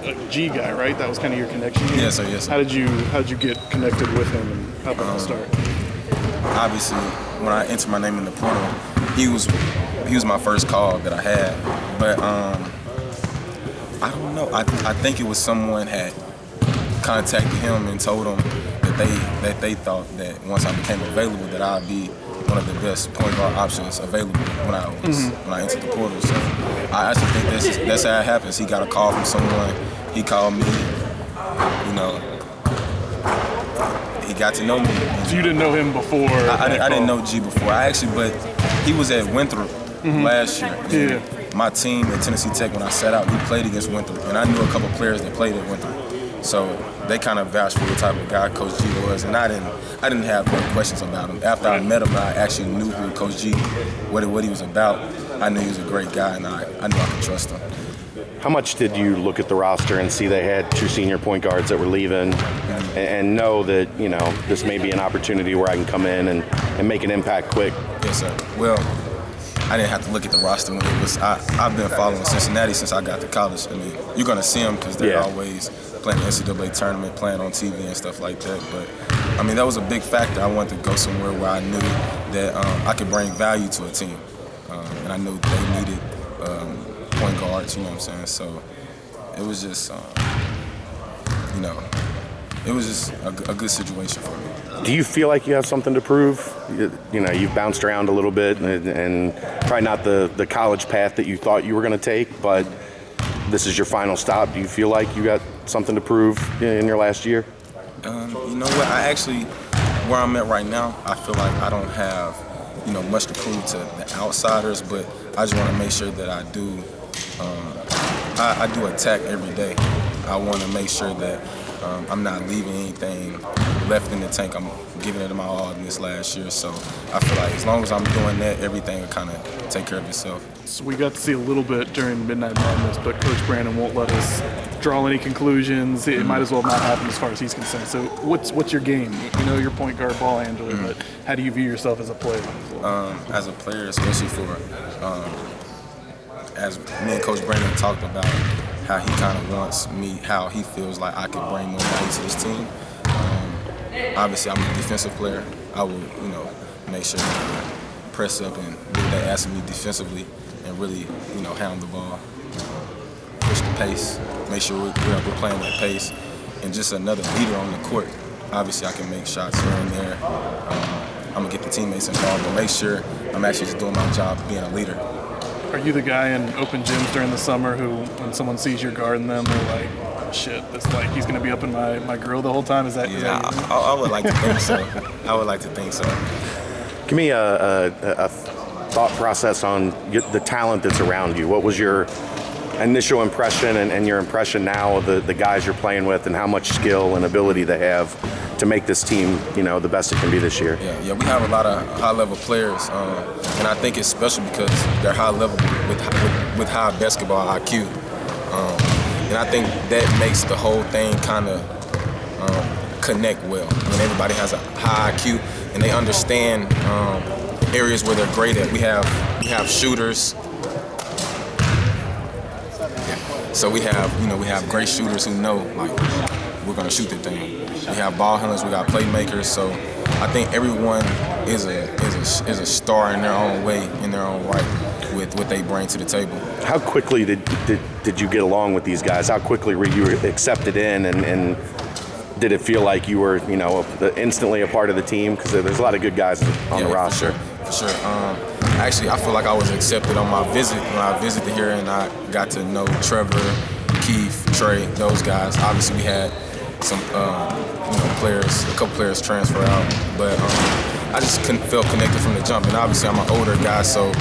a G guy, right? That was kind of your connection here? Yes, sir. Yes, sir. How did you get connected with him, and how did that start? Obviously, when I entered my name in the portal, he was my first call that I had. But I don't know. I think it was someone had contacted him and told him that they thought that once I became available that I'd be one of the best point guard options available when I entered the portal. So I actually think that's how it happens. He got a call from someone. He called me. You know, he got to know me. So you didn't know him before? I didn't know G before. But he was at Winthrop last year. Yeah. My team at Tennessee Tech, when I sat out, we played against Winthrop, and I knew a couple players that played at Winthrop. So they kind of vouched for the type of guy Coach G was, and I didn't have no questions about him. After I met him, I actually knew who Coach G, what he was about. I knew he was a great guy, and I knew I could trust him. How much did you look at the roster and see they had two senior point guards that were leaving, and know that, you know, this may be an opportunity where I can come in and make an impact quick? Yes, sir. Well, I didn't have to look at the roster when it was. I've been following Cincinnati since I got to college. I mean, you're gonna see them because they're always playing the NCAA tournament, playing on TV and stuff like that. But I mean, that was a big factor. I wanted to go somewhere where I knew that I could bring value to a team, and I knew they needed point guards. You know what I'm saying? So it was just, you know, it was just a good situation for me. Do you feel like you have something to prove? You know, you've bounced around a little bit, and probably not the college path that you thought you were going to take, but this is your final stop. Do you feel like you got something to prove in your last year? You know what? Where I'm at right now, I feel like I don't have, you know, much to prove to the outsiders, but I just want to make sure that I do attack every day. I want to make sure that I'm not leaving anything left in the tank. I'm giving it my all in this last year. So I feel like as long as I'm doing that, everything will kind of take care of itself. So we got to see a little bit during Midnight Madness, but Coach Brandon won't let us draw any conclusions. It might as well not happen as far as he's concerned. So what's your game? You know, your point guard ball handler, but how do you view yourself as a player on the floor? As a player, especially for, as me and Coach Brandon talked about, how he kind of wants me, how he feels like I could bring more value to this team. Obviously, I'm a defensive player. I will, you know, make sure that I press up and do what they ask me defensively and really, you know, handle the ball, push the pace, make sure we're playing that pace, and just another leader on the court. Obviously, I can make shots here and there. I'm going to get the teammates involved, but make sure I'm actually just doing my job being a leader. Are you the guy in open gyms during the summer who, when someone sees you're guarding them, they're like, oh, shit, it's like he's going to be up in my grill the whole time? Is that you? I would like to think so. I would like to think so. Give me a thought process on the talent that's around you. What was your initial impression and your impression now of the guys you're playing with, and how much skill and ability they have to make this team, you know, the best it can be this year? Yeah, we have a lot of high-level players, and I think it's special because they're high-level with high basketball IQ, and I think that makes the whole thing kind of connect well. When everybody has a high IQ and they understand areas where they're great at. We have shooters. So we have great shooters who know, like, we're gonna shoot the thing. We have ball handlers, we got playmakers. So I think everyone is a star in their own way, in their own right, with what they bring to the table. How quickly did you get along with these guys? How quickly were you accepted in, and did it feel like you were, you know, instantly a part of the team? Because there's a lot of good guys on the roster. For sure. Actually, I feel like I was accepted on my visit when I visited here, and I got to know Trevor, Keith, Trey, those guys. Obviously, we had some players, a couple players transfer out, but I just felt connected from the jump. And obviously, I'm an older guy, so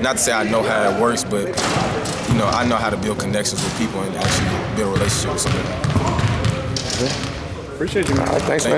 not to say I know how it works, but you know, I know how to build connections with people and actually build a relationship with somebody. Appreciate you, man. Thanks, man.